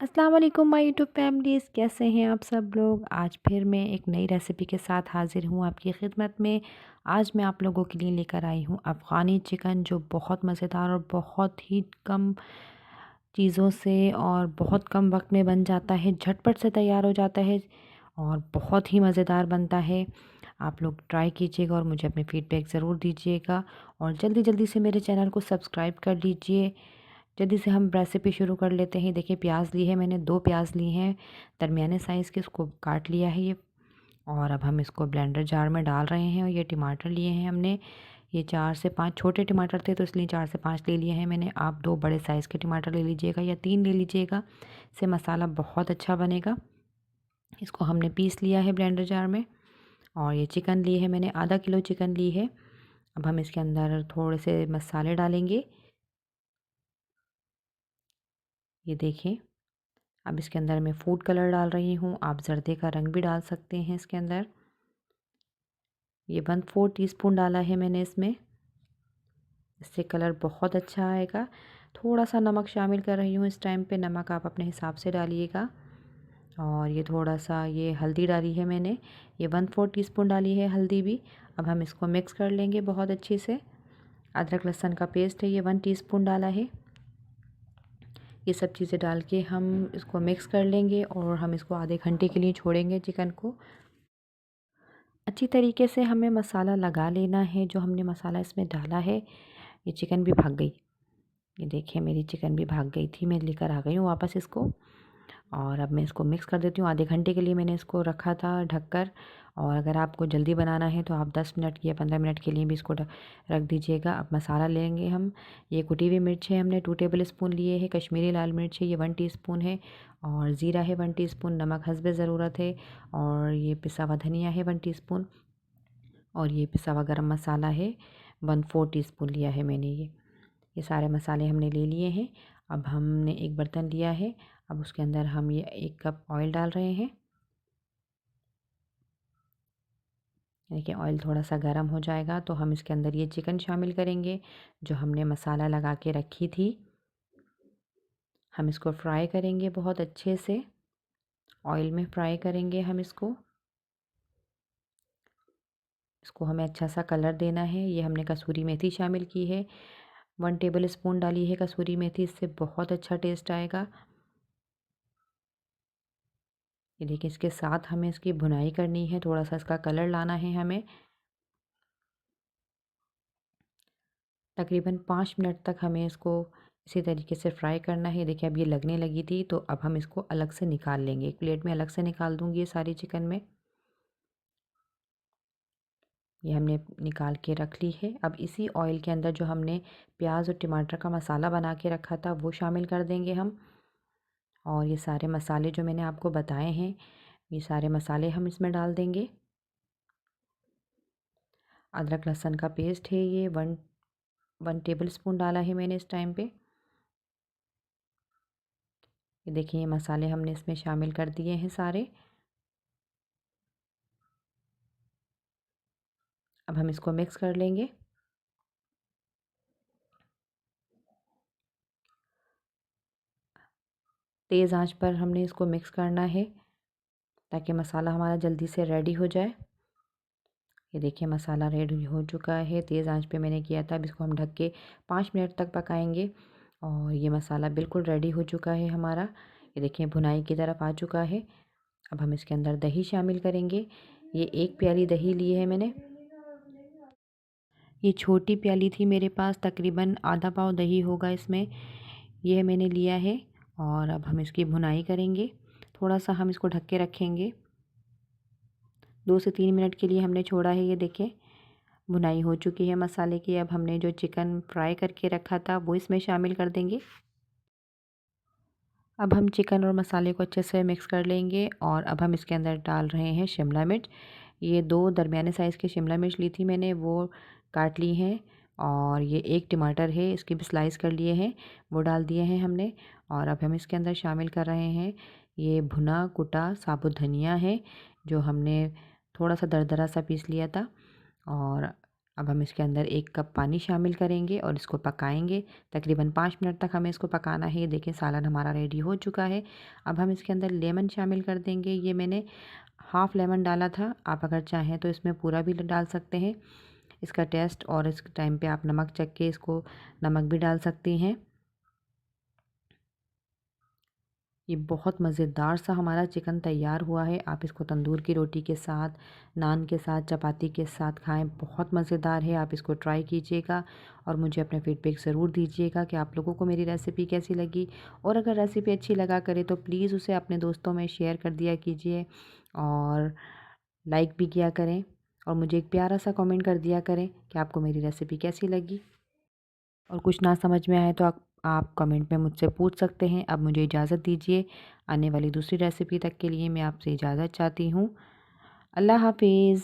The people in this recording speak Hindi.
अस्सलाम वालेकुम माय यूट्यूब फैमिलीज़, कैसे हैं आप सब लोग। आज फिर मैं एक नई रेसिपी के साथ हाज़िर हूँ आपकी खिदमत में। आज मैं आप लोगों के लिए लेकर आई हूँ अफ़गानी चिकन, जो बहुत मज़ेदार और बहुत ही कम चीज़ों से और बहुत कम वक्त में बन जाता है, झटपट से तैयार हो जाता है और बहुत ही मज़ेदार बनता है। आप लोग ट्राई कीजिएगा और मुझे अपने फ़ीडबैक ज़रूर दीजिएगा और जल्दी जल्दी से मेरे चैनल को सब्सक्राइब कर लीजिए। जल्दी से हम रेसिपी शुरू कर लेते हैं। देखिए, प्याज ली है मैंने, 2 प्याज ली हैं दरमियाने साइज़ के, इसको काट लिया है ये। और अब हम इसको ब्लेंडर जार में डाल रहे हैं। और ये टमाटर लिए हैं हमने, ये 4 से 5 छोटे टमाटर थे तो इसलिए 4 से 5 ले लिए हैं मैंने। आप 2 बड़े साइज़ के टमाटर ले लीजिएगा या 3 ले लीजिएगा, इससे मसाला बहुत अच्छा बनेगा। इसको हमने पीस लिया है ब्लेंडर जार में। और ये चिकन ली है मैंने, आधा किलो चिकन ली है। अब हम इसके अंदर थोड़े से मसाले डालेंगे। ये देखें, अब इसके अंदर मैं फूड कलर डाल रही हूँ, आप जर्दे का रंग भी डाल सकते हैं इसके अंदर। ये 1/4 टीस्पून डाला है मैंने इसमें, इससे कलर बहुत अच्छा आएगा। थोड़ा सा नमक शामिल कर रही हूँ इस टाइम पे, नमक आप अपने हिसाब से डालिएगा। और ये थोड़ा सा ये हल्दी डाली है मैंने, ये 1/4 टीस्पून डाली है हल्दी भी। अब हम इसको मिक्स कर लेंगे बहुत अच्छे से। अदरक लहसुन का पेस्ट है, ये 1 टीस्पून डाला है। ये सब चीज़ें डाल के हम इसको मिक्स कर लेंगे और हम इसको आधे घंटे के लिए छोड़ेंगे चिकन को। अच्छी तरीके से हमें मसाला लगा लेना है। जो हमने मसाला इसमें डाला है, ये चिकन भी भाग गई। ये देखिए, मेरी चिकन भी भाग गई थी, मैं लेकर आ गई हूँ वापस इसको। और अब मैं इसको मिक्स कर देती हूँ। आधे घंटे के लिए मैंने इसको रखा था ढककर। और अगर आपको जल्दी बनाना है तो आप 10 मिनट या 15 मिनट के लिए भी इसको रख दीजिएगा। अब मसाला लेंगे हम। ये कुटी हुई मिर्च है, हमने 2 टेबल स्पून लिए है। कश्मीरी लाल मिर्च है, ये 1 टीस्पून है। और ज़ीरा है 1 टीस्पून। नमक हस्बे ज़रूरत है। और ये पिसा हुआ धनिया है 1 टीस्पून। और ये पिसा हुआ गरम मसाला है, 1/4 टीस्पून लिया है मैंने ये सारे मसाले हमने ले लिए हैं। अब हमने एक बर्तन लिया है, अब उसके अंदर हम ये 1 कप ऑयल डाल रहे हैं। देखिए, ऑयल थोड़ा सा गर्म हो जाएगा तो हम इसके अंदर ये चिकन शामिल करेंगे जो हमने मसाला लगा के रखी थी। हम इसको फ्राई करेंगे बहुत अच्छे से, ऑयल में फ्राई करेंगे हम इसको। इसको हमें अच्छा सा कलर देना है। ये हमने कसूरी मेथी शामिल की है, 1 टेबल स्पून डाली है कसूरी मेथी, इससे बहुत अच्छा टेस्ट आएगा। ये देखिए, इसके साथ हमें इसकी भुनाई करनी है, थोड़ा सा इसका कलर लाना है हमें। तकरीबन 5 मिनट तक हमें इसको इसी तरीके से फ्राई करना है। देखिए, अब ये लगने लगी थी तो अब हम इसको अलग से निकाल लेंगे, एक प्लेट में अलग से निकाल दूंगी ये सारी चिकन में। ये हमने निकाल के रख ली है। अब इसी ऑयल के अंदर जो हमने प्याज और टमाटर का मसाला बना के रखा था वो शामिल कर देंगे हम। और ये सारे मसाले जो मैंने आपको बताए हैं, ये सारे मसाले हम इसमें डाल देंगे। अदरक लहसुन का पेस्ट है, ये वन टेबल स्पून डाला है मैंने इस टाइम पे। ये देखिए, ये मसाले हमने इसमें शामिल कर दिए हैं सारे। अब हम इसको मिक्स कर लेंगे। तेज़ आंच पर हमने इसको मिक्स करना है ताकि मसाला हमारा जल्दी से रेडी हो जाए। ये देखिए, मसाला रेडी हो चुका है, तेज़ आंच पे मैंने किया था। अब इसको हम ढक के 5 मिनट तक पकाएंगे। और ये मसाला बिल्कुल रेडी हो चुका है हमारा। ये देखिए, भुनाई की तरफ आ चुका है। अब हम इसके अंदर दही शामिल करेंगे। ये 1 प्याली दही ली है मैंने। ये छोटी प्याली थी मेरे पास, तकरीबन आधा पाव दही होगा इसमें, यह मैंने लिया है। और अब हम इसकी भुनाई करेंगे, थोड़ा सा हम इसको ढक के रखेंगे। 2 से 3 मिनट के लिए हमने छोड़ा है। ये देखें, भुनाई हो चुकी है मसाले की। अब हमने जो चिकन फ्राई करके रखा था वो इसमें शामिल कर देंगे। अब हम चिकन और मसाले को अच्छे से मिक्स कर लेंगे। और अब हम इसके अंदर डाल रहे हैं शिमला मिर्च। ये 2 दरमियाने साइज़ की शिमला मिर्च ली थी मैंने, वो काट ली हैं। और ये 1 टमाटर है, इसके भी स्लाइस कर लिए हैं, वो डाल दिए हैं हमने। और अब हम इसके अंदर शामिल कर रहे हैं ये भुना कुटा साबुत धनिया है, जो हमने थोड़ा सा दरदरा सा पीस लिया था। और अब हम इसके अंदर 1 कप पानी शामिल करेंगे और इसको पकाएंगे। तकरीबन 5 मिनट तक हमें इसको पकाना है। ये देखें सालन हमारा रेडी हो चुका है। अब हम इसके अंदर लेमन शामिल कर देंगे। ये मैंने हाफ़ लेमन डाला था, आप अगर चाहें तो इसमें पूरा भी डाल सकते हैं। इसका टेस्ट और इस टाइम पे आप नमक चख के इसको नमक भी डाल सकती हैं। ये बहुत मज़ेदार सा हमारा चिकन तैयार हुआ है। आप इसको तंदूर की रोटी के साथ, नान के साथ, चपाती के साथ खाएं, बहुत मज़ेदार है। आप इसको ट्राई कीजिएगा और मुझे अपने फीडबैक ज़रूर दीजिएगा कि आप लोगों को मेरी रेसिपी कैसी लगी। और अगर रेसिपी अच्छी लगा करे तो प्लीज़ उसे अपने दोस्तों में शेयर कर दिया कीजिए और लाइक भी किया करें और मुझे एक प्यारा सा कमेंट कर दिया करें कि आपको मेरी रेसिपी कैसी लगी। और कुछ ना समझ में आए तो आप कमेंट में मुझसे पूछ सकते हैं। अब मुझे इजाज़त दीजिए। आने वाली दूसरी रेसिपी तक के लिए मैं आपसे इजाज़त चाहती हूँ। अल्लाह हाफ़िज़।